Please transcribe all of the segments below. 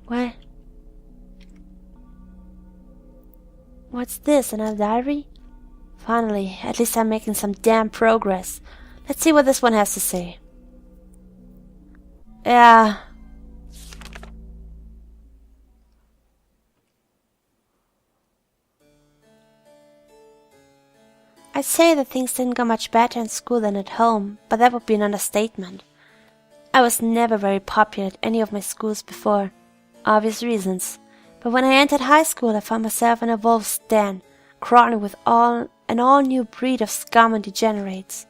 What? What's this, another diary? Finally, at least I'm making some damn progress. Let's see what this one has to say. Yeah. I'd say that things didn't go much better in school than at home, but that would be an understatement. I was never very popular at any of my schools before, obvious reasons. But when I entered high school, I found myself in a wolf's den, crawling with an all-new breed of scum and degenerates.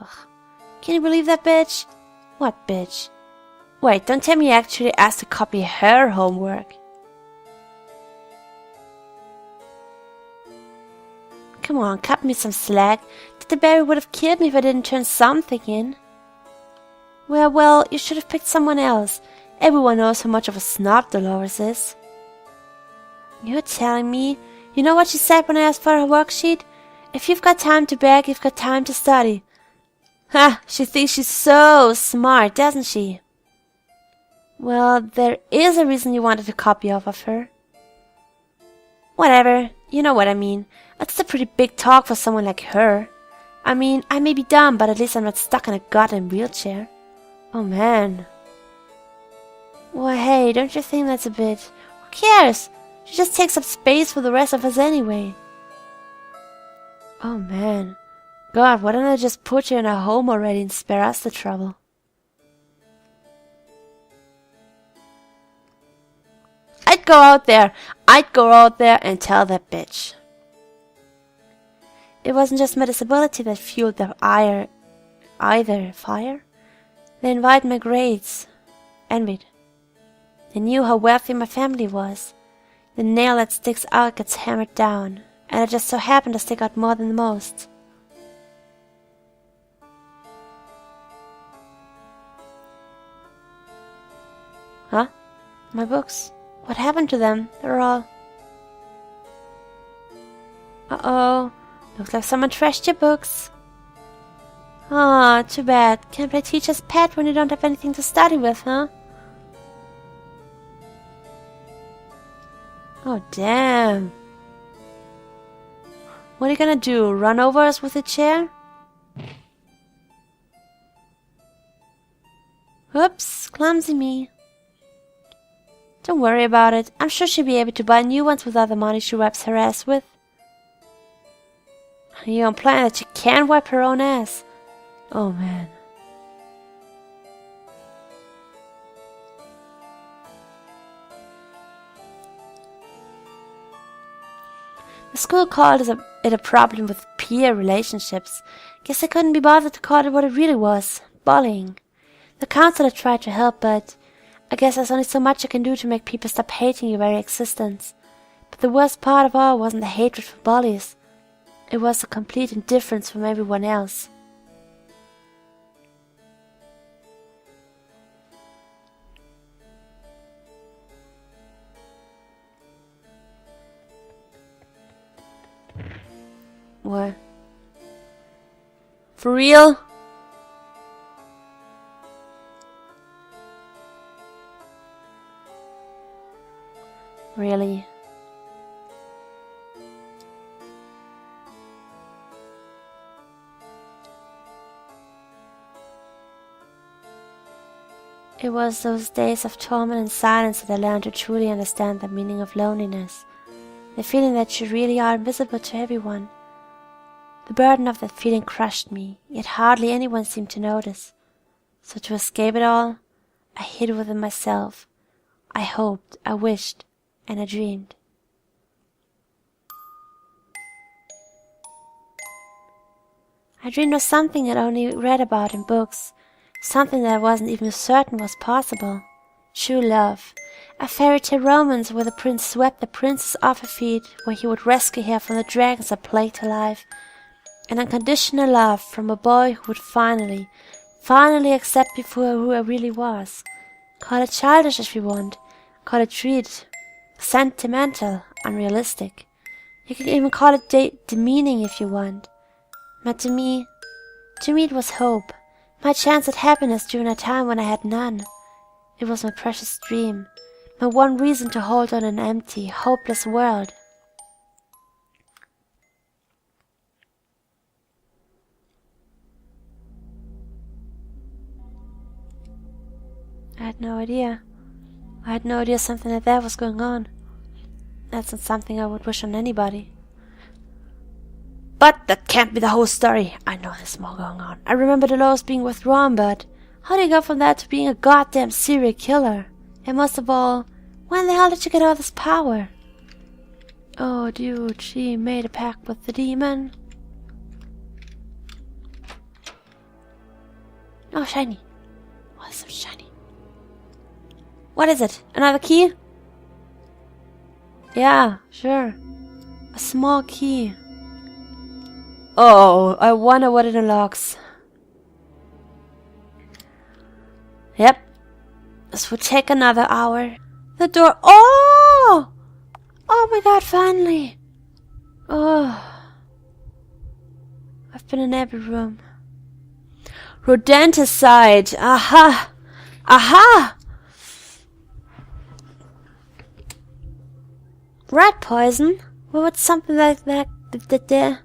Ugh. Can you believe that bitch? What bitch? Wait, don't tell me you actually asked to copy her homework. Come on, cut me some slack. The berry would have killed me if I didn't turn something in. Well, you should have picked someone else. Everyone knows how much of a snob Dolores is. You're telling me? You know what she said when I asked for her worksheet? If you've got time to beg, you've got time to study. Ha! She thinks she's so smart, doesn't she? Well, there is a reason you wanted a copy of her. Whatever, you know what I mean. That's a pretty big talk for someone like her. I mean, I may be dumb, but at least I'm not stuck in a goddamn wheelchair. Oh man. Well, hey, don't you think that's a bit... Who cares? She just takes up space for the rest of us anyway. Oh man. God, why don't I just put her in a home already and spare us the trouble? I'd go out there and tell that bitch. It wasn't just my disability that fueled their either fire. They envied my grades. Envied. They knew how wealthy my family was. The nail that sticks out gets hammered down, and I just so happened to stick out more than the most. Huh? My books. What happened to them? They're all... Uh-oh. Looks like someone trashed your books. Aw, too bad. Can't play teacher's pet when you don't have anything to study with, huh? Oh, damn. What are you gonna do? Run over us with a chair? Oops, clumsy me. Don't worry about it. I'm sure she'll be able to buy new ones with all the money she wipes her ass with. Are you implying that she can't wipe her own ass? Oh man. The school called it a problem with peer relationships. Guess I couldn't be bothered to call it what it really was. Bullying. The counselor tried to help, but I guess there's only so much I can do to make people stop hating your very existence. But the worst part of all wasn't the hatred for bullies. It was the complete indifference from everyone else. What? For real? Really? It was those days of torment and silence that I learned to truly understand the meaning of loneliness. The feeling that you really are invisible to everyone. The burden of that feeling crushed me, yet hardly anyone seemed to notice. So to escape it all, I hid within myself. I hoped, I wished, and I dreamed. I dreamed of something I'd only read about in books, something that I wasn't even certain was possible. True love. A fairy tale romance where the prince swept the princess off her feet, where he would rescue her from the dragons that plagued her life. An unconditional love from a boy who would finally accept me for who I really was. Call it childish if you want. Call it sweet, sentimental, unrealistic. You can even call it demeaning if you want. But to me, To me it was hope. My chance at happiness during a time when I had none. It was my precious dream. My one reason to hold on an empty, hopeless world. I had no idea. I had no idea something like that was going on. That's not something I would wish on anybody. But that can't be the whole story. I know there's more going on. I remember Dolores being withdrawn, but how do you go from that to being a goddamn serial killer? And most of all, when the hell did you get all this power? Oh, dude, she made a pact with the demon. Oh, shiny. Oh, it's so shiny. What is it? Another key? Yeah, sure. A small key. Oh, I wonder what it unlocks. Yep. This would take another hour. The door. Oh! Oh my god, finally. Oh. I've been in every room. Rodenticide. Aha! Aha! Rat poison? Well, what's something like that there?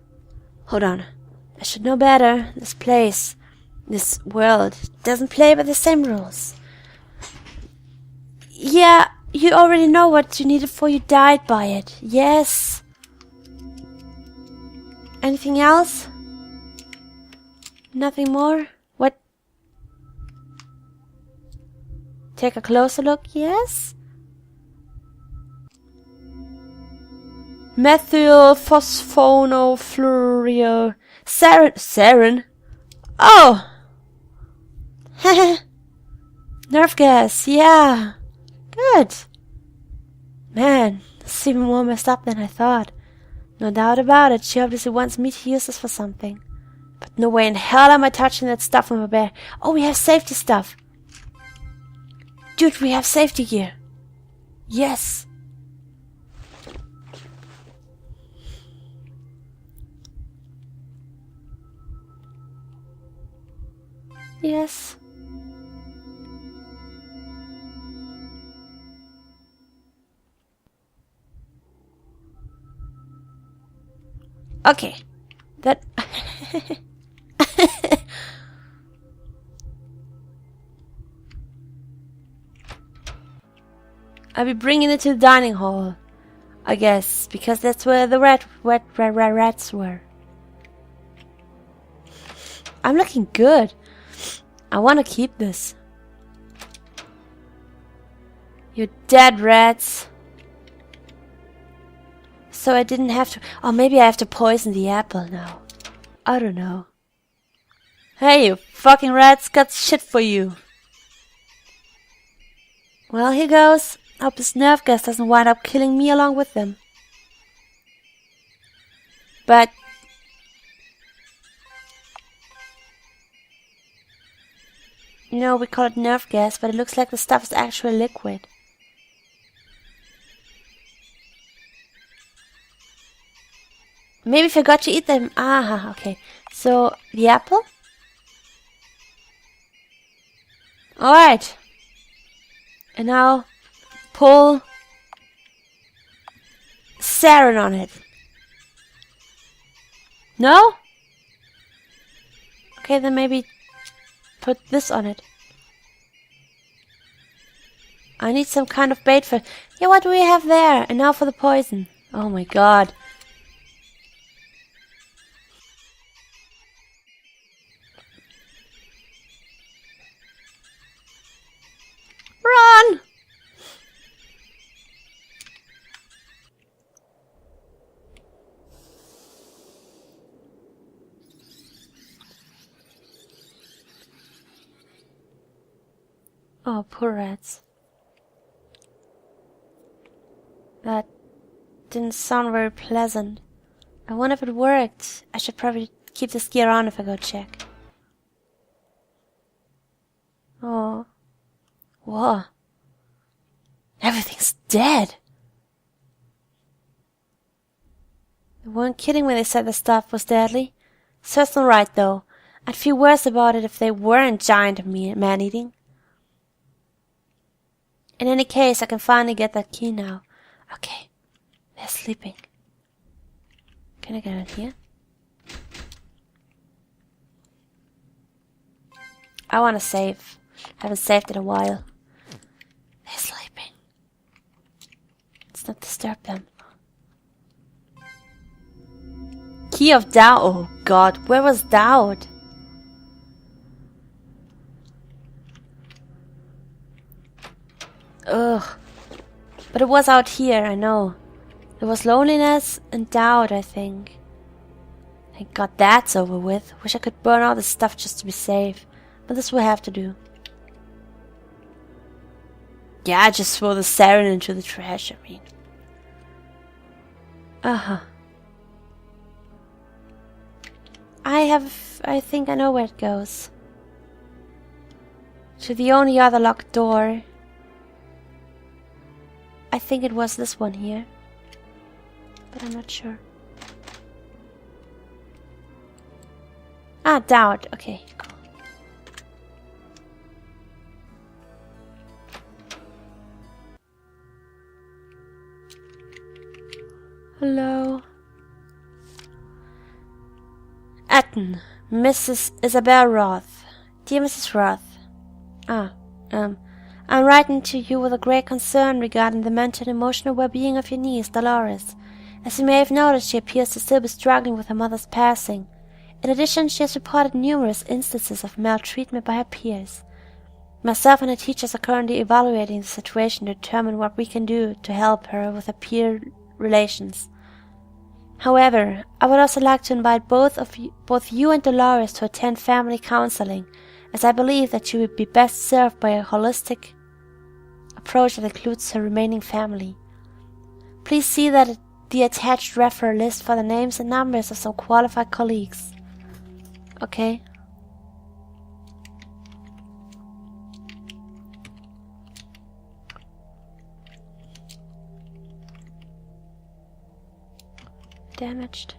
Hold on. I should know better. This place, this world, doesn't play by the same rules. Yeah, you already know what you needed before you died by it. Yes. Anything else? Nothing more? What? Take a closer look, yes? Methyl phosphonofluoride. Sarin? Oh! Nerve gas, yeah. Good. Man, this is even more messed up than I thought. No doubt about it, she obviously wants me to use this for something. But no way in hell am I touching that stuff with my bare. Oh, we have safety stuff. Dude, we have safety gear. Yes. Yes. Okay. That... I'll be bringing it to the dining hall, I guess, because that's where the rats were. I'm looking good. I want to keep this. You dead rats. So I didn't have to... Oh, maybe I have to poison the apple now. I don't know. Hey, you fucking rats, got shit for you. Well, here goes. Hope this nerve gas doesn't wind up killing me along with them. But... You know, we call it nerve gas, but it looks like the stuff is actually liquid. Maybe forgot to eat them. Ah, okay. So, the apple? Alright. And now, pull sarin on it. No? Okay, then maybe put this on it. I need some kind of bait for... Yeah, what do we have there? And now for the poison. Oh my god. Run! Oh, poor rats. That didn't sound very pleasant. I wonder if it worked. I should probably keep this gear on if I go check. Oh. Whoa. Everything's dead. They weren't kidding when they said the stuff was deadly. Certain right though. I'd feel worse about it if they weren't giant man-eating. In any case, I can finally get that key now. Okay, they're sleeping. Can I get in here? I want to save. Haven't saved in a while. They're sleeping. Let's not disturb them. Key of doubt. Oh God, where was doubt? Ugh. But it was out here, I know. There was loneliness and doubt, I think. Thank God that's over with. Wish I could burn all this stuff just to be safe. But this will have to do. Yeah, I just throw the siren into the trash, I mean. Uh-huh. I think I know where it goes. To the only other locked door. I think it was this one here. But I'm not sure. Ah, doubt. Okay, cool. Hello. Eton, Mrs. Isabel Roth. Dear Mrs. Roth. I'm writing to you with a great concern regarding the mental and emotional well-being of your niece, Dolores. As you may have noticed, she appears to still be struggling with her mother's passing. In addition, she has reported numerous instances of maltreatment by her peers. Myself and the teachers are currently evaluating the situation to determine what we can do to help her with her peer relations. However, I would also like to invite both you and Dolores to attend family counseling, as I believe that she would be best served by a holistic approach that includes her remaining family. Please see that the attached referral list for the names and numbers of some qualified colleagues. Okay? Damaged.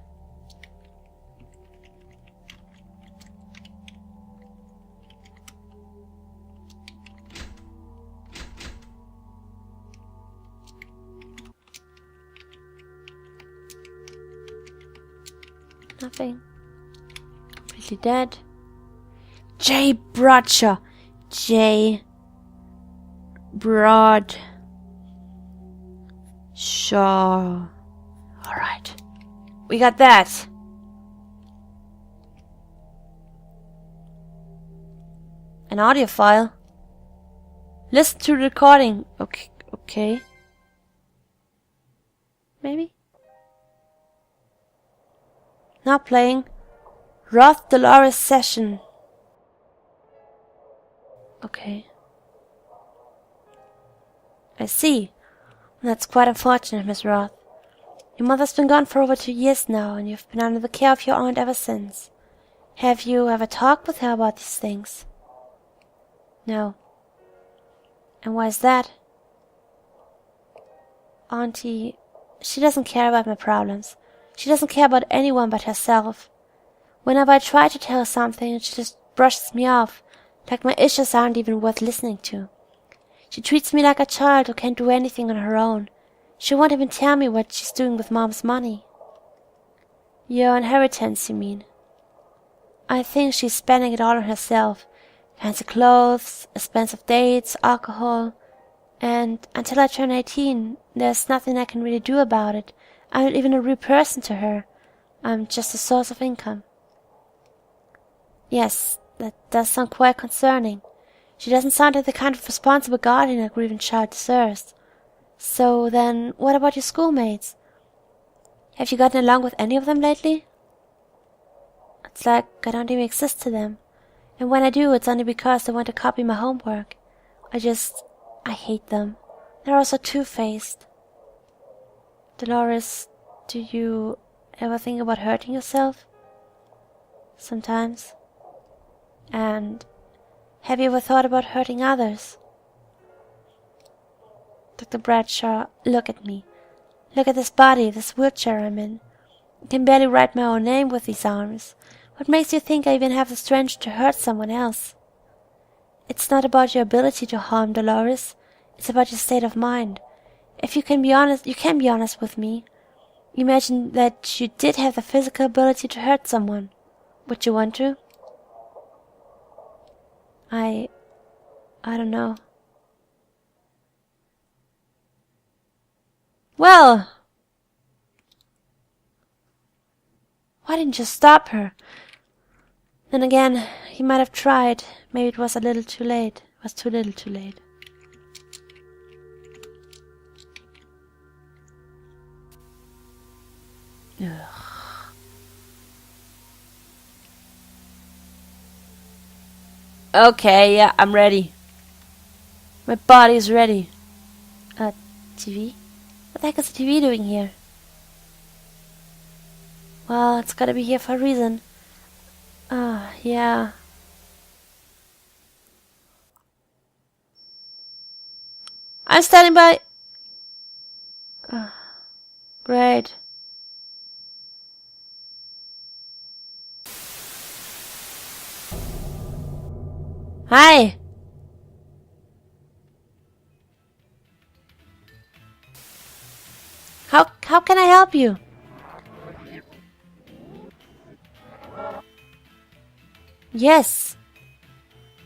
Nothing. Completely dead. J. Bradshaw. J. Broad. Shaw. Alright. We got that. An audio file. Listen to the recording. Okay. Maybe? Not playing. Roth Dolores session. Okay. I see. That's quite unfortunate, Miss Roth. Your mother's been gone for over 2 years now, and you've been under the care of your aunt ever since. Have you ever talked with her about these things? No. And why is that? Auntie, she doesn't care about my problems. She doesn't care about anyone but herself. Whenever I try to tell her something, she just brushes me off, like my issues aren't even worth listening to. She treats me like a child who can't do anything on her own. She won't even tell me what she's doing with Mom's money. Your inheritance, you mean? I think she's spending it all on herself. Fancy clothes, expensive dates, alcohol. And until I turn 18, there's nothing I can really do about it. I'm not even a real person to her. I'm just a source of income. Yes, that does sound quite concerning. She doesn't sound like the kind of responsible guardian a grieving child deserves. So then, what about your schoolmates? Have you gotten along with any of them lately? It's like I don't even exist to them. And when I do, it's only because they want to copy my homework. I hate them. They're all so two-faced. Dolores, do you ever think about hurting yourself? Sometimes. And have you ever thought about hurting others? Dr. Bradshaw, look at me. Look at this body, this wheelchair I'm in. I can barely write my own name with these arms. What makes you think I even have the strength to hurt someone else? It's not about your ability to harm, Dolores. It's about your state of mind. If you can be honest with me. Imagine that you did have the physical ability to hurt someone. Would you want to? I don't know. Well, why didn't you stop her? Then again, he might have tried. Maybe it was a little too late. It was too little too late. Ugh. Okay, yeah, I'm ready. My body is ready. TV? What the heck is the TV doing here? Well, it's gotta be here for a reason. Yeah. I'm standing by. Great. Hi. How can I help you? Yes.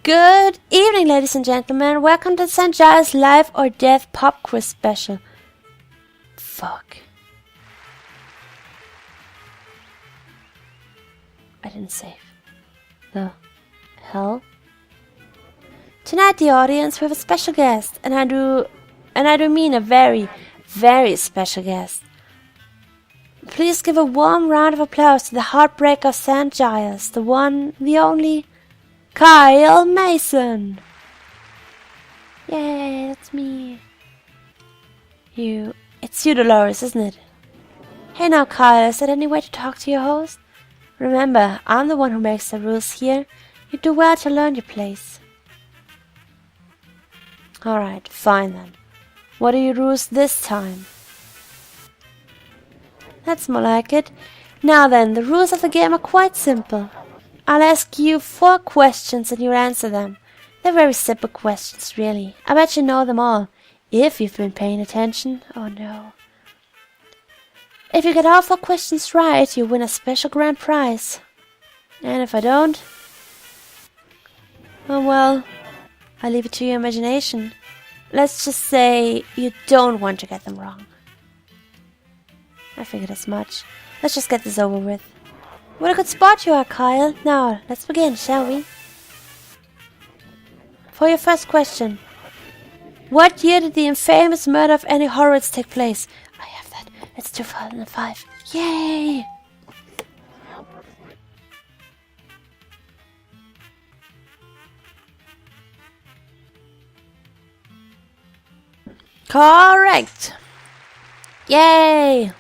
Good evening, ladies and gentlemen. Welcome to St. Giles Life or Death Pop Quiz Special. Fuck. I didn't save. The hell? Tonight, the audience, we have a special guest, and I do mean a very, very special guest. Please give a warm round of applause to the heartbreaker of St. Giles, the one, the only, Kyle Mason. Yay, that's me. It's you, Dolores, isn't it? Hey now, Kyle, is there any way to talk to your host? Remember, I'm the one who makes the rules here. You do well to learn your place. Alright, fine then. What are your rules this time? That's more like it. Now then, the rules of the game are quite simple. I'll ask you 4 questions and you'll answer them. They're very simple questions, really. I bet you know them all, if you've been paying attention. Oh no. If you get all 4 questions right, you win a special grand prize. And if I don't, oh well, I leave it to your imagination. Let's just say you don't want to get them wrong. I figured as much. Let's just get this over with. What a good sport you are, Kyle. Now, let's begin, shall we? For your first question. What year did the infamous murder of Annie Horowitz take place? I have that. It's 2005. Yay! Correct! Yay!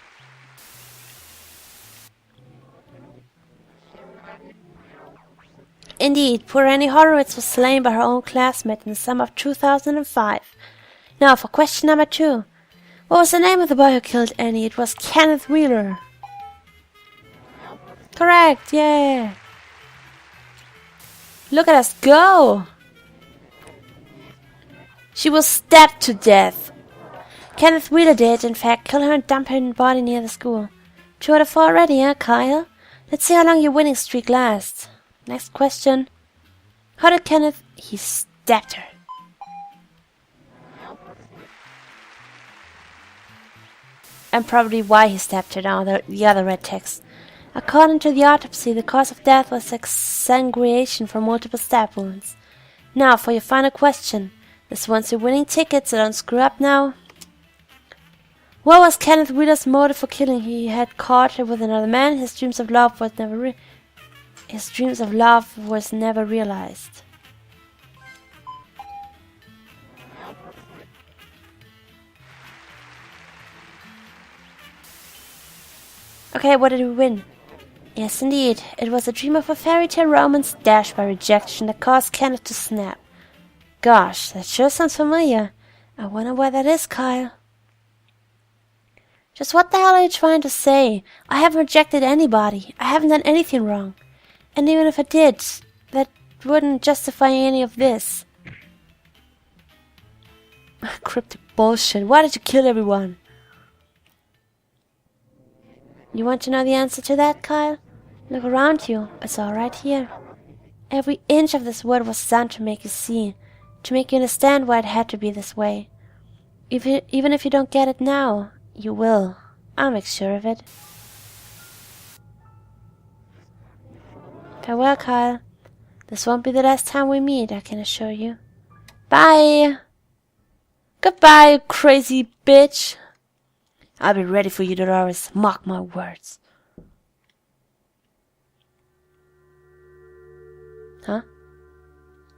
Indeed, poor Annie Horowitz was slain by her own classmate in the summer of 2005. Now for question number 2. What was the name of the boy who killed Annie? It was Kenneth Wheeler. Correct, yeah! Look at us go! She was stabbed to death. Kenneth Wheeler did, in fact, kill her and dump her body near the school. 2 out of 4 already, huh, Kyle? Let's see how long your winning streak lasts. Next question. How did Kenneth... He stabbed her. And probably why he stabbed her now, the other red text. According to the autopsy, the cause of death was exsanguination from multiple stab wounds. Now, for your final question. This one's your winning ticket, so don't screw up now. What was Kenneth Wheeler's motive for killing? He had caught her with another man. His dreams of love was never realized. Okay, what did we win? Yes, indeed. It was a dream of a fairy tale romance dashed by rejection that caused Kenneth to snap. Gosh, that sure sounds familiar. I wonder why that is, Kyle. Just what the hell are you trying to say? I haven't rejected anybody. I haven't done anything wrong. And even if I did, that wouldn't justify any of this. Cryptic bullshit. Why did you kill everyone? You want to know the answer to that, Kyle? Look around you. It's all right here. Every inch of this wood was done to make you see, to make you understand why it had to be this way. Even if you don't get it now, you will. I'll make sure of it. Farewell, Kyle. This won't be the last time we meet, I can assure you. Bye! Goodbye, you crazy bitch! I'll be ready for you, Dolores. Mark my words. Huh?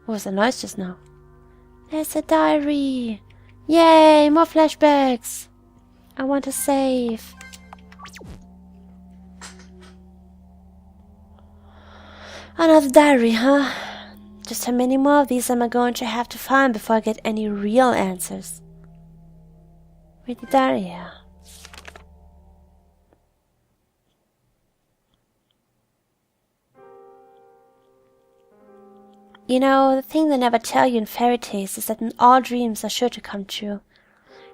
What was the noise just now? There's a diary! Yay! More flashbacks! I want to save. Another diary, huh? Just how many more of these am I going to have to find before I get any real answers? Read the diary here. You know, the thing they never tell you in fairy tales is that all dreams are sure to come true.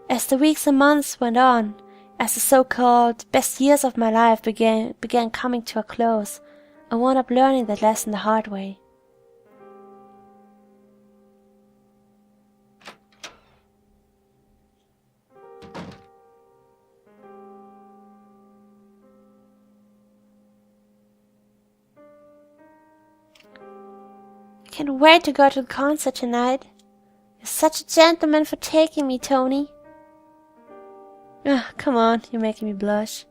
As the weeks and months went on, as the so-called best years of my life began coming to a close, I wound up learning that lesson the hard way. I can't wait to go to the concert tonight. You're such a gentleman for taking me, Tony. Come on, you're making me blush.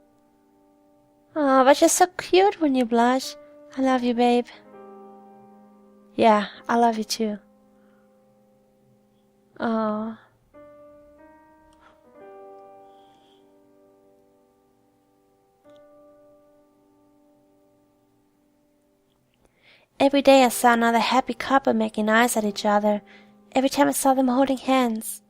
Oh, but you're so cute when you blush. I love you, babe. Yeah, I love you too. Oh. Every day I saw another happy couple making eyes at each other. Every time I saw them holding hands.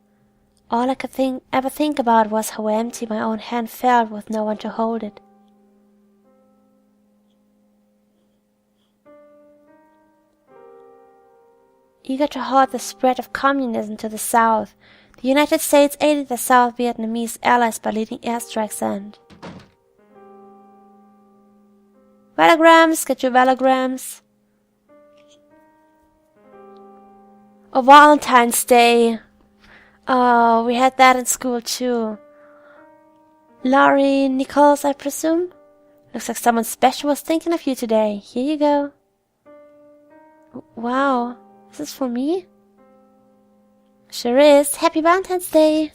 All I could ever think about was how empty my own hand felt with no one to hold it. Eager to halt the spread of communism to the south, the United States aided the South Vietnamese allies by leading airstrikes and... Valograms, get your valograms. Oh, Valentine's Day. Oh, we had that in school too. Laurie Nichols, I presume? Looks like someone special was thinking of you today. Here you go. Wow, is this for me? Sure is. Happy Valentine's Day.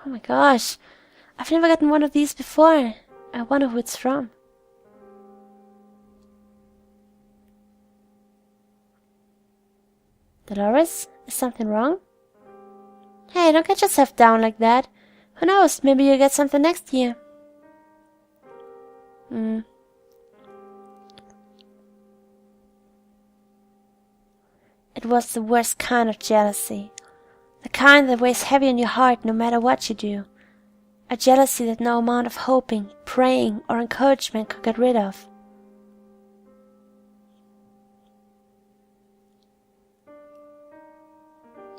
Oh my gosh, I've never gotten one of these before. I wonder who it's from. Dolores, is something wrong? Hey, don't get yourself down like that. Who knows, maybe you'll get something next year. It was the worst kind of jealousy. The kind that weighs heavy on your heart no matter what you do. A jealousy that no amount of hoping, praying, or encouragement could get rid of.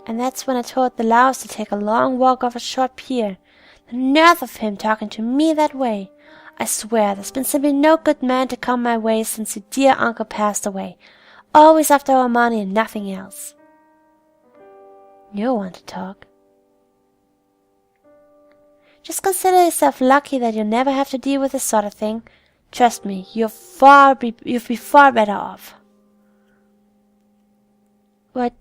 And that's when I told the louse to take a long walk off a short pier. The nerve of him talking to me that way. I swear there's been simply no good man to come my way since your dear uncle passed away. Always after our money and nothing else. You'll want to talk. Just consider yourself lucky that you'll never have to deal with this sort of thing. Trust me, you'll be far better off. What?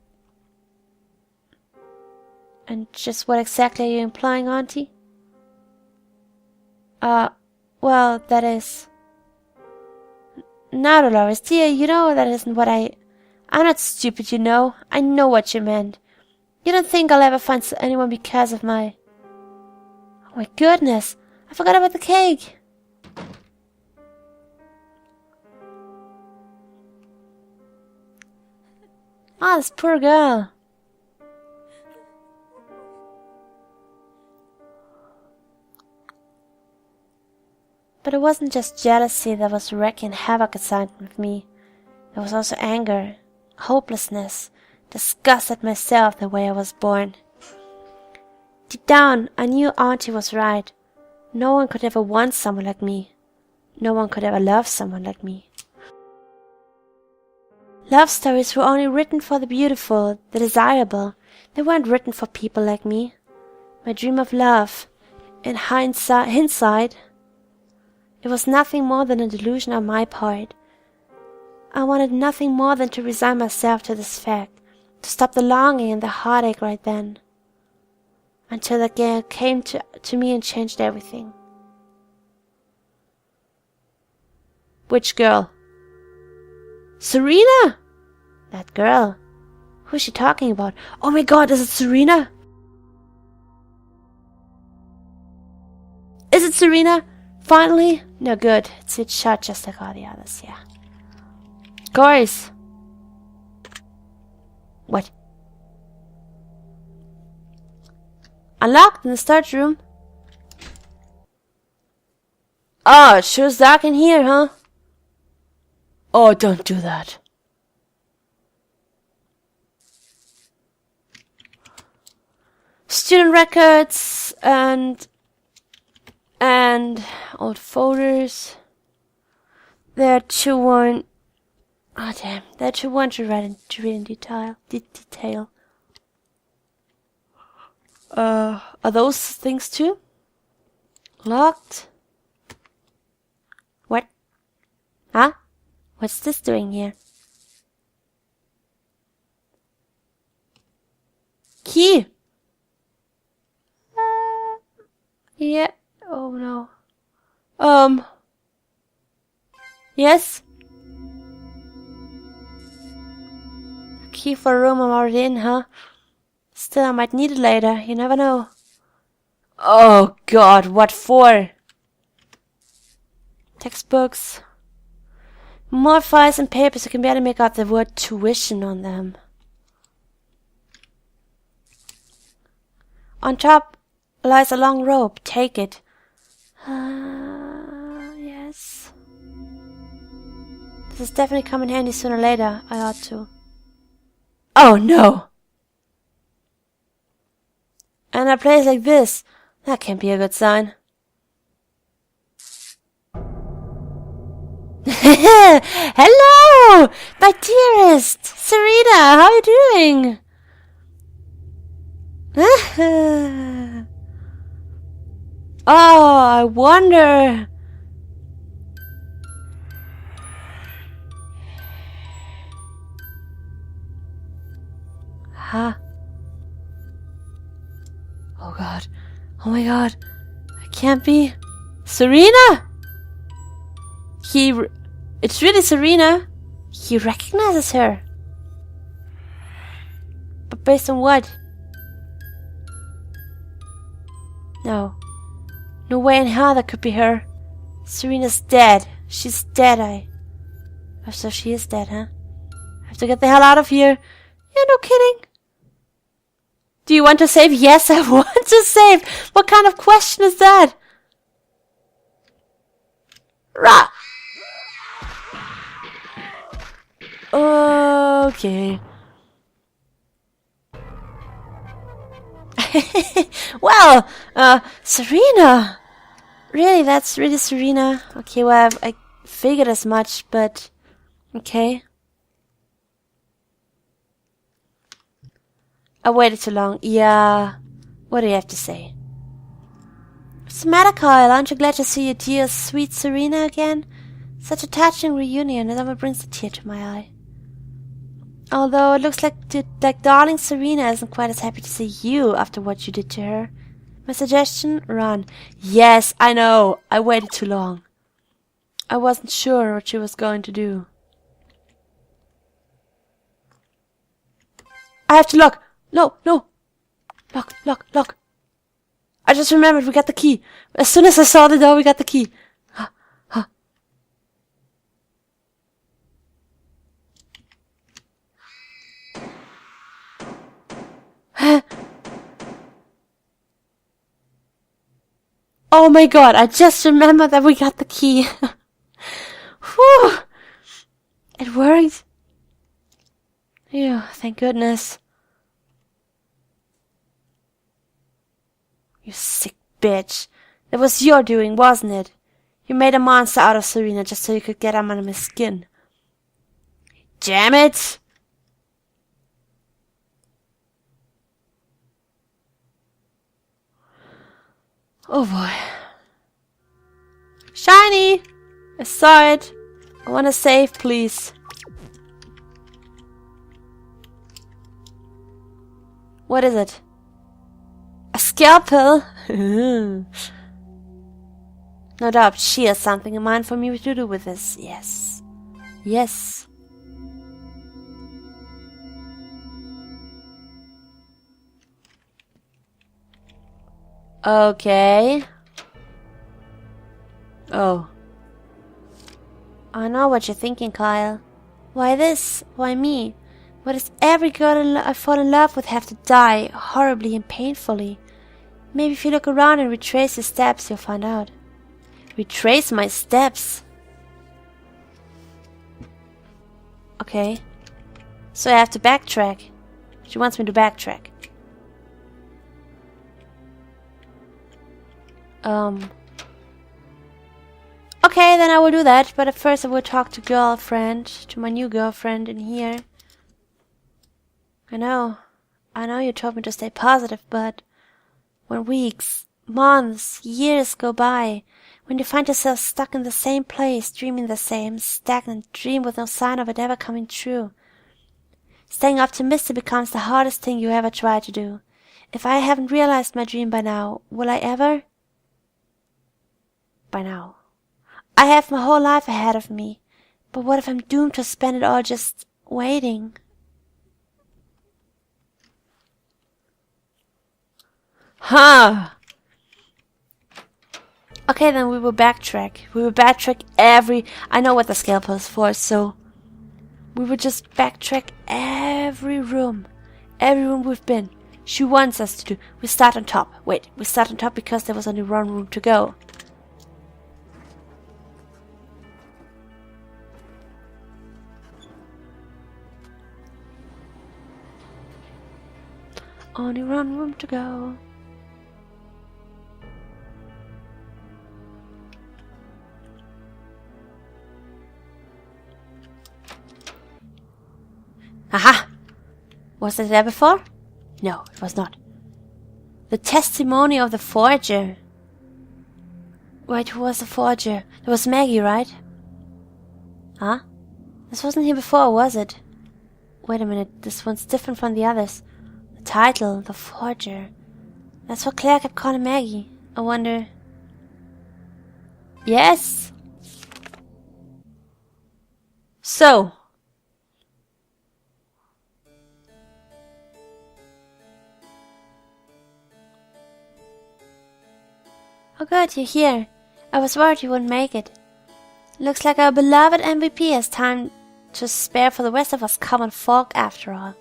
And just what exactly are you implying, Auntie? Well, that is... Now, Dolores, dear, you know that isn't what I'm not stupid, you know. I know what you meant. You don't think I'll ever find anyone because of my... Oh my goodness, I forgot about the cake. Oh, this poor girl. But it wasn't just jealousy that was wreaking havoc inside with me. There was also anger, hopelessness, disgust at myself the way I was born. Deep down, I knew Auntie was right. No one could ever want someone like me. No one could ever love someone like me. Love stories were only written for the beautiful, the desirable. They weren't written for people like me. My dream of love, in hindsight, it was nothing more than a delusion on my part. I wanted nothing more than to resign myself to this fact, to stop the longing and the heartache right then. Until the girl came to me and changed everything. Which girl? Serena? That girl. Who's she talking about? Oh my god, is it Serena? Is it Serena? Finally? No good. It's shut just like all the others, yeah. Guys. What? Unlocked in the storage room. Oh, it sure is dark in here, huh? Oh, don't do that. Student records and old folders. There are too worn. Oh damn! They're too worn to read in detail. Are those things too? Locked. What? Huh? What's this doing here? Key. Yeah. Oh no. Yes? A key for a room I'm already in, huh? Still, I might need it later. You never know. Oh god, what for? Textbooks. More files and papers. I can barely make out the word tuition on them. On top lies a long rope. Take it. Yes. This is definitely come in handy sooner or later. I ought to. Oh no! And a place like this, that can't be a good sign. Hello! My dearest! Serena, how are you doing? Oh, I wonder. Huh? Oh god. Oh my god. I can't be. Serena? It's really Serena. He recognizes her. But based on what? No. No way in hell that could be her. Serena's dead. She's dead, Oh, so she is dead, huh? I have to get the hell out of here. Yeah, no kidding. Do you want to save? Yes, I want to save. What kind of question is that? Rah! Okay. Well, Serena. Really, that's really Serena. Okay, well, I figured as much, but okay. I waited too long. Yeah. What do you have to say? What's the matter, Kyle? Aren't you glad to see your dear, sweet Serena again? Such a touching reunion, and that brings a tear to my eye. Although it looks like darling Serena isn't quite as happy to see you after what you did to her. My suggestion? Run. Yes, I know. I waited too long. I wasn't sure what she was going to do. I have to lock. No. Lock. I just remembered we got the key. As soon as I saw the door, we got the key. Oh my god, I just remembered that we got the key. Whew! It worked. Phew, thank goodness. You sick bitch. That was your doing, wasn't it? You made a monster out of Serena just so you could get under my skin. Damn it! Oh boy. Shiny! I saw it. I wanna save, please. What is it? A scalpel? No doubt she has something in mind for me to do with this. Yes. Yes. Okay. Oh. I know what you're thinking, Kyle. Why this? Why me? Why does every girl I fall in love with have to die horribly and painfully? Maybe if you look around and retrace your steps, you'll find out. Retrace my steps? Okay. So I have to backtrack. She wants me to backtrack. Okay, then I will do that, but at first I will talk to my new girlfriend in here. I know you told me to stay positive, but when weeks, months, years go by, when you find yourself stuck in the same place, dreaming the same stagnant dream with no sign of it ever coming true, staying optimistic becomes the hardest thing you ever try to do. If I haven't realized my dream by now, will I ever? By now. I have my whole life ahead of me, but what if I'm doomed to spend it all just waiting? Huh. Okay, then we will backtrack. I know what the scalpel is for, so we will just backtrack every room we've been. She wants us to do. We start on top. Wait, we start on top because there was only one room to go. Only one room to go. Aha! Was it there before? No, it was not. The testimony of the forger. Wait, who was the forger? It was Maggie, right? Huh? This wasn't here before, was it? Wait a minute, this one's different from the others. The title, the forger. That's what Claire kept calling Maggie. I wonder... Yes? So... Oh good, you're here. I was worried you wouldn't make it. Looks like our beloved MVP has time to spare for the rest of us common folk after all.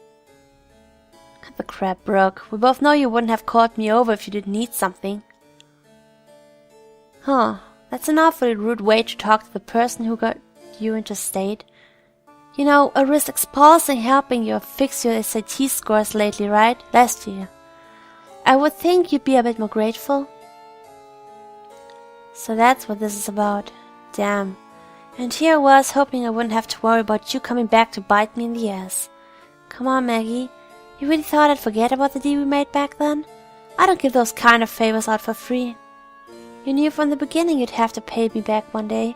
Cut the crap, Brooke. We both know you wouldn't have called me over if you didn't need something. Huh, that's an awfully rude way to talk to the person who got you into state. You know, I risked expulsing helping you fix your SAT scores lately, right? Last year. I would think you'd be a bit more grateful. So that's what this is about. Damn. And here I was, hoping I wouldn't have to worry about you coming back to bite me in the ass. Come on, Maggie. You really thought I'd forget about the deal we made back then? I don't give those kind of favors out for free. You knew from the beginning you'd have to pay me back one day.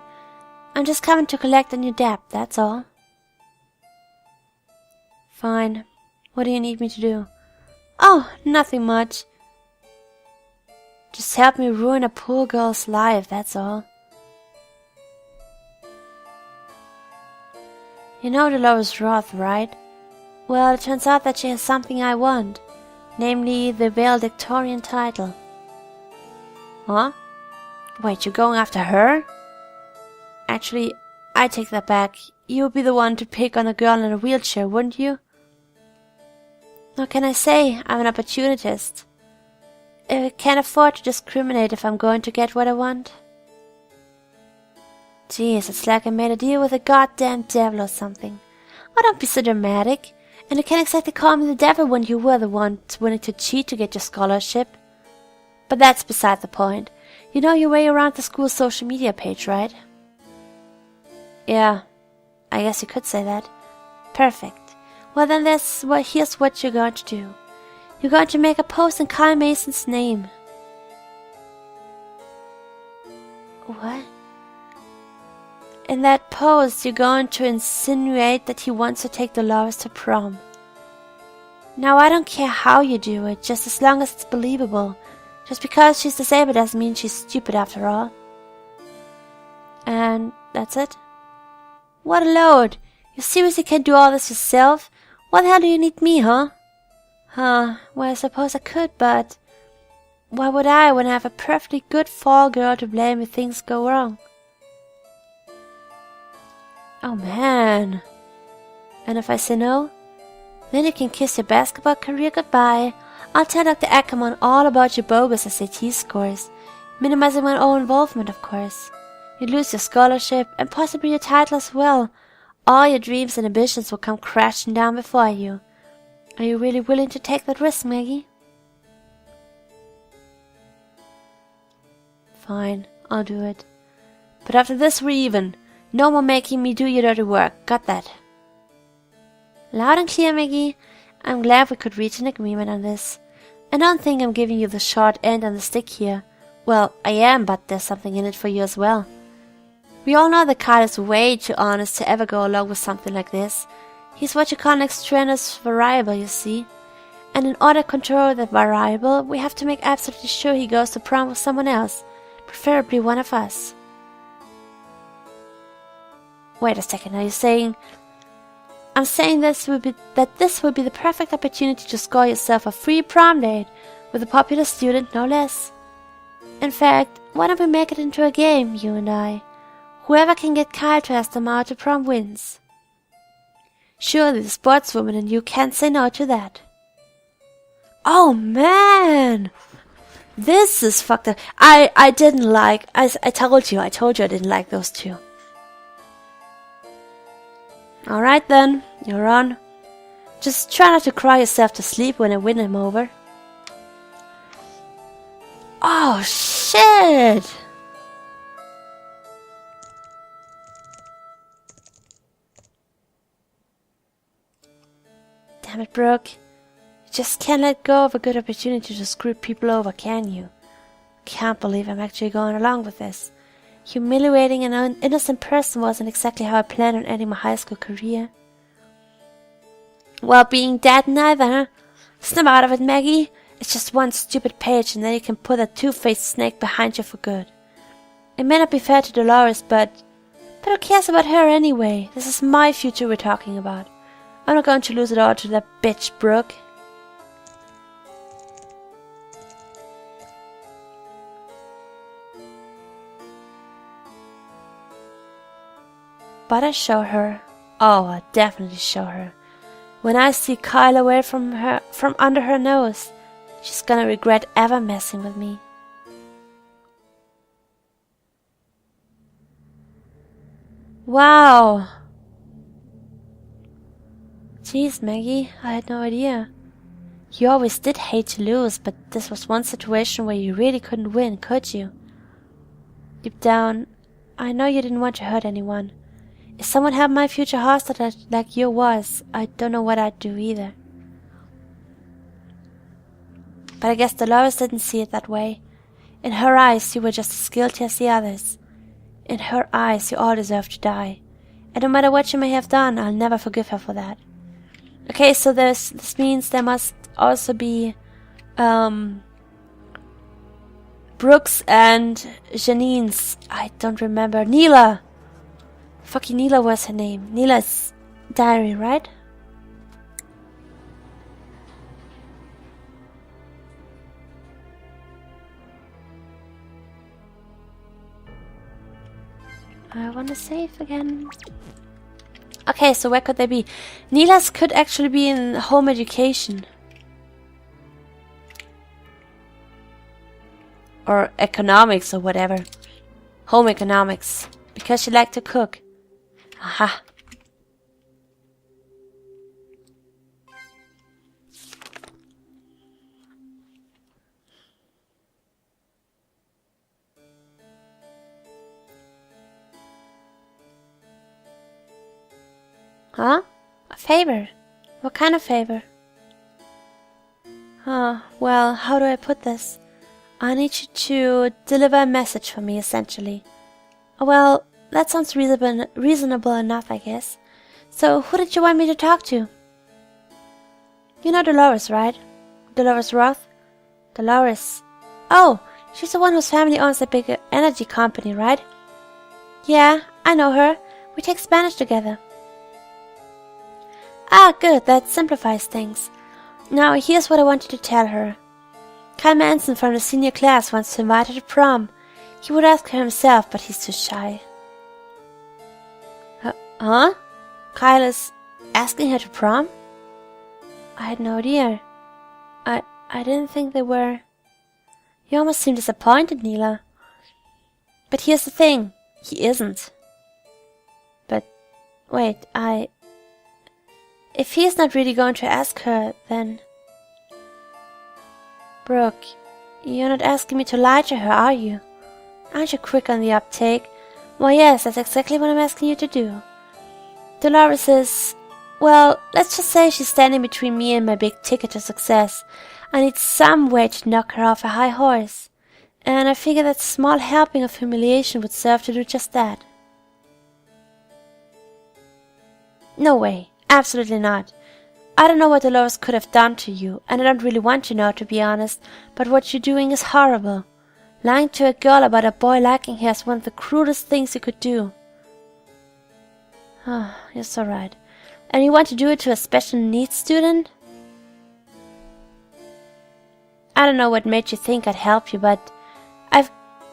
I'm just coming to collect on your debt, that's all. Fine. What do you need me to do? Oh, nothing much. Just help me ruin a poor girl's life, that's all. You know Dolores Roth, right? Well, it turns out that she has something I want. Namely, the valedictorian title. Huh? Wait, you're going after her? Actually, I take that back. You would be the one to pick on a girl in a wheelchair, wouldn't you? What can I say? I'm an opportunist. I can't afford to discriminate if I'm going to get what I want. Jeez, it's like I made a deal with a goddamn devil or something. Oh, don't be so dramatic. And you can't exactly call me the devil when you were the one willing to cheat to get your scholarship. But that's beside the point. You know your way around the school's social media page, right? Yeah, I guess you could say that. Perfect. Well then here's what you're going to do. You're going to make a post in Kyle Mason's name. What? In that post, you're going to insinuate that he wants to take Dolores to prom. Now, I don't care how you do it, just as long as it's believable. Just because she's disabled doesn't mean she's stupid after all. And that's it? What a load! You seriously can do all this yourself? What the hell do you need me, huh? Well, I suppose I could, but why would I when I have a perfectly good fall girl to blame if things go wrong? Oh man. And if I say no? Then you can kiss your basketball career goodbye. I'll tell Dr. Ackerman all about your bogus SAT scores, minimizing my own involvement, of course. You'd lose your scholarship and possibly your title as well. All your dreams and ambitions will come crashing down before you. Are you really willing to take that risk, Maggie? Fine, I'll do it. But after this we're even. No more making me do your dirty work, got that? Loud and clear, Maggie. I'm glad we could reach an agreement on this. I don't think I'm giving you the short end on the stick here. Well, I am, but there's something in it for you as well. We all know that Kyle is way too honest to ever go along with something like this. He's what you call an extraneous variable, you see. And in order to control that variable, we have to make absolutely sure he goes to prom with someone else, preferably one of us. Wait a second, are you saying... I'm saying this would be the perfect opportunity to score yourself a free prom date with a popular student, no less. In fact, why don't we make it into a game, you and I? Whoever can get Kyle to ask them out to prom wins. Surely the sportswoman and you can't say no to that. Oh man! This is fucked up. I told you I didn't like those two. Alright then, you're on. Just try not to cry yourself to sleep when I win him over. Oh shit! Damn it, Brooke. You just can't let go of a good opportunity to screw people over, can you? Can't believe I'm actually going along with this. Humiliating an innocent person wasn't exactly how I planned on ending my high school career. Well, being dead neither, huh? Snap out of it, Maggie. It's just one stupid page and then you can put that two-faced snake behind you for good. It may not be fair to Dolores, but who cares about her anyway? This is my future we're talking about. I'm not going to lose it all to that bitch, Brooke. But I show her. Oh, I definitely show her. When I see Kyle away from under her nose, she's gonna regret ever messing with me. Wow. Jeez, Maggie, I had no idea. You always did hate to lose, but this was one situation where you really couldn't win, could you? Deep down, I know you didn't want to hurt anyone. If someone held my future hostage like you was, I don't know what I'd do either. But I guess Dolores didn't see it that way. In her eyes, you were just as guilty as the others. In her eyes, you all deserve to die. And no matter what you may have done, I'll never forgive her for that. Okay, so this means there must also be Brooks and Janine's, I don't remember, Neela. Fucking Neela was her name. Neela's diary, right? I wanna save again. Okay, so where could they be? Neela's could actually be in home education. or economics or whatever. Home economics, because she liked to cook. Aha. Huh? A favor? What kind of favor? Well, how do I put this? I need you to deliver a message for me, essentially. Well, that sounds reasonable enough, I guess. So, who did you want me to talk to? You know Dolores, right? Dolores Roth? Dolores. Oh, she's the one whose family owns that big energy company, right? Yeah, I know her. We take Spanish together. Ah, good, that simplifies things. Now, here's what I want you to tell her. Kyle Manson from the senior class wants to invite her to prom. He would ask her himself, but he's too shy. Huh? Kyle is asking her to prom? I had no idea. I didn't think they were... You almost seem disappointed, Neela. But here's the thing. He isn't. But, wait, If he's not really going to ask her, then... Brooke, you're not asking me to lie to her, are you? Aren't you quick on the uptake? Well, yes, that's exactly what I'm asking you to do. Dolores is... Well, let's just say she's standing between me and my big ticket to success. I need some way to knock her off a high horse. And I figure that small helping of humiliation would serve to do just that. No way. Absolutely not. I don't know what Dolores could have done to you, and I don't really want to know, to be honest, but what you're doing is horrible. Lying to a girl about a boy liking her is one of the cruelest things you could do. You're so right. And you want to do it to a special needs student? I don't know what made you think I'd help you, but I've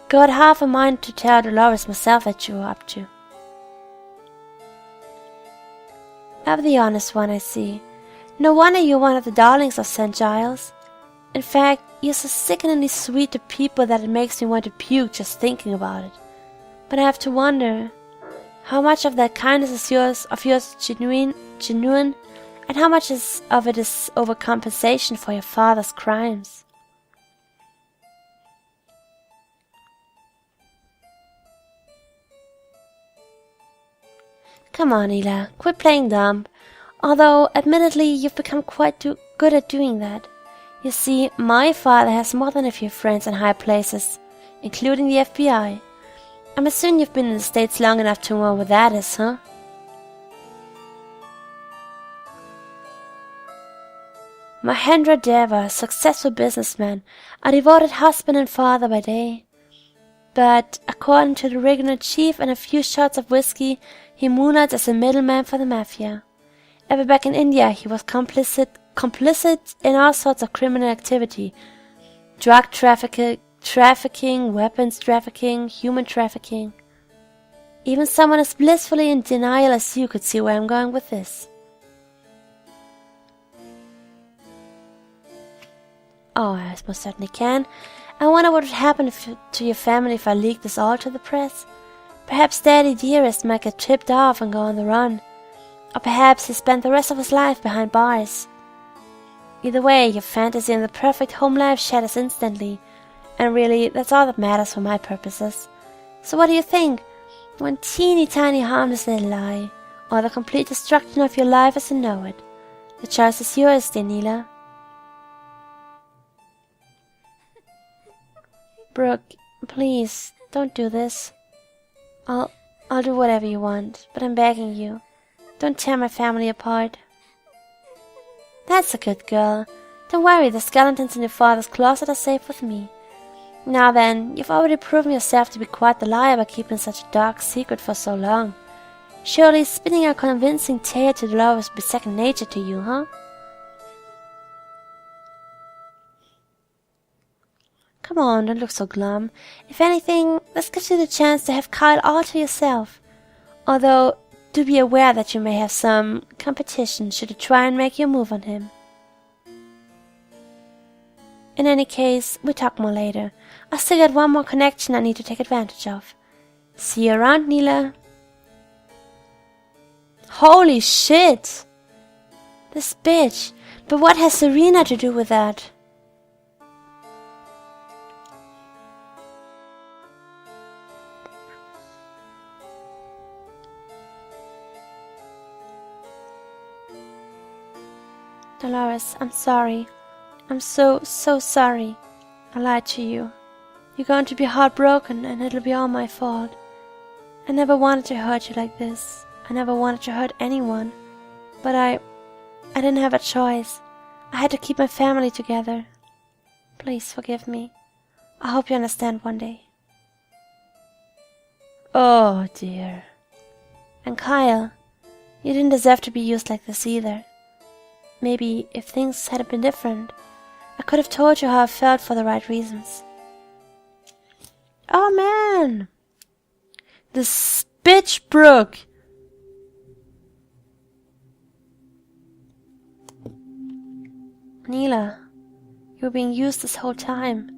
got half a mind to tell Dolores myself that you were up to. You're the honest one, I see. No wonder you're one of the darlings of St. Giles. In fact, you're so sickeningly sweet to people that it makes me want to puke just thinking about it. But I have to wonder, how much of that kindness is yours genuine, and how much of it is overcompensation for your father's crimes? Come on, Ela, quit playing dumb. Although, admittedly, you've become quite good at doing that. You see, my father has more than a few friends in high places, including the FBI. I'm assuming you've been in the States long enough to know what that is, huh? Mahendra Deva, a successful businessman, a devoted husband and father by day. But, according to the regional chief and a few shots of whiskey, he moonlights as a middleman for the mafia. Ever back in India, he was complicit in all sorts of criminal activity. Drug trafficking, weapons trafficking, human trafficking. Even someone as blissfully in denial as you could see where I'm going with this. Oh, I most certainly can. I wonder what would happen to your family if I leaked this all to the press. Perhaps Daddy Dearest might get tipped off and go on the run. Or perhaps he spent the rest of his life behind bars. Either way, your fantasy and the perfect home life shatters instantly. And really, that's all that matters for my purposes. So what do you think? One teeny tiny harmless little lie, or the complete destruction of your life as you know it. The choice is yours, dear Neela. Brooke, please, don't do this. I'll do whatever you want, but I'm begging you. Don't tear my family apart. That's a good girl. Don't worry, the skeletons in your father's closet are safe with me. Now then, you've already proven yourself to be quite the liar by keeping such a dark secret for so long. Surely spinning a convincing tale to Dolores will be second nature to you, huh? Come on, don't look so glum. If anything, this gives you the chance to have Kyle all to yourself. Although, do be aware that you may have some competition should you try and make your move on him. In any case, we'll talk more later. I still got one more connection I need to take advantage of. See you around, Neela. Holy shit! This bitch. But what has Serena to do with that? Dolores, I'm sorry. I'm so sorry. I lied to you. You're going to be heartbroken and it'll be all my fault. I never wanted to hurt you like this. I never wanted to hurt anyone. But I didn't have a choice. I had to keep my family together. Please forgive me. I hope you understand one day. Oh dear. And Kyle, you didn't deserve to be used like this either. Maybe if things had been different, I could have told you how I felt for the right reasons. Oh man! This bitch Brooke! Neela, you were being used this whole time.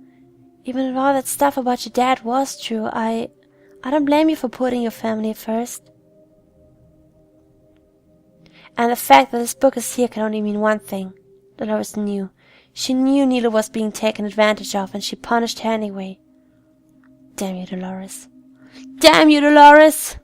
Even if all that stuff about your dad was true, I don't blame you for putting your family first. And the fact that this book is here can only mean one thing. Dolores knew. She knew Neela was being taken advantage of, and she punished her anyway. Damn you, Dolores. Damn you, Dolores!